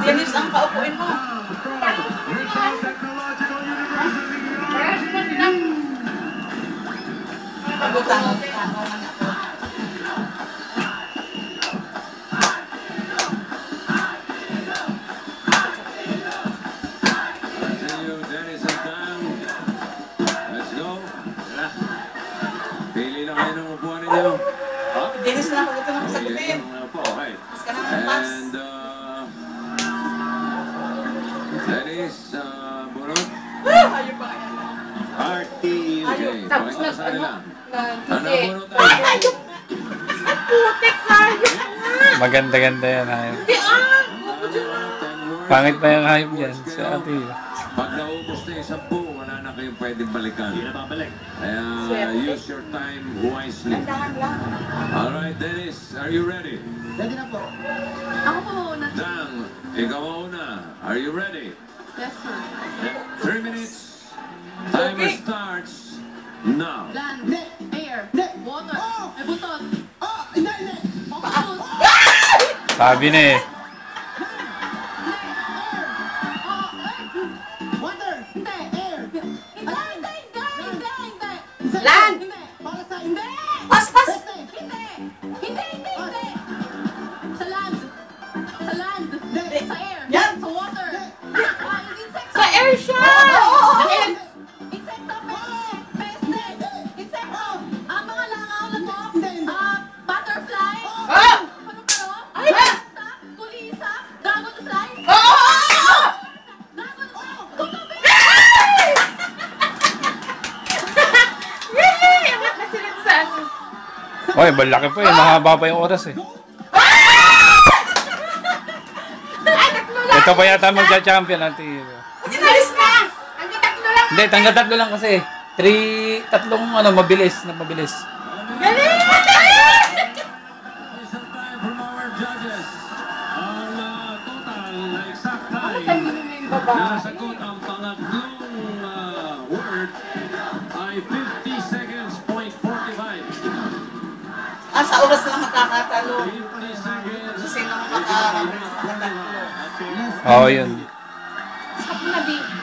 Dennis, ang kaupuin mo. Pagutang mo. Dennis na pag ito na sagutin. Mas ka naman pass. Dennis, Burot. Ayaw pa kaya. Artie, okay. Tapos Pakita sa kanila. Ano, Burot? Ayaw! Putik na! Maganda-ganda yan, hayop. Hindi Pangit pa yung hayop dyan sa ate. Pag naubos na yung 10, wala na kayong pwedeng balikan. Hindi na babalik. Kaya use your time wisely. Alright, Dennis, are you ready? Ready na po. Ako po una. Dang, ikaw una. Are you ready? Yes, sir. 3 minutes. Timer starts now. Land, air, water, ay butot, Hindi! octopus, Sabi na eh. Water! hindi, Air! hindi. Land! Hindi. Para sa Hindi. Pas, pas! Hindi. Sa land. Sa land. Sa air. Yan. Sa water. Insect. Sa air siya! Insekto. Peste. Insekto. Mga langaw na to. Butterfly. Paru-paro. Ay! Insect. Kulisa. Dragonfly. Dragonfly. Tutubi. Really? Amat na sila sa ano? Oy, malaki pa eh. Mahaba pa yung oras eh. Ito pa yata magja-champion natin. Inalis na! Ang tatlo lang! Hindi, tanggal tatlo lang kasi. Tatlong mabilis na mabilis. Galing! Is the time from our judges. Ang total na exact Ano time tayo yung na babae? nasagot ang pangatlong word ay 50 seconds, point 45. Sa oras lang makakatalo. 50 seconds. Kasi sino makakabilis na tatlo. Oo, yun. Sabi na di.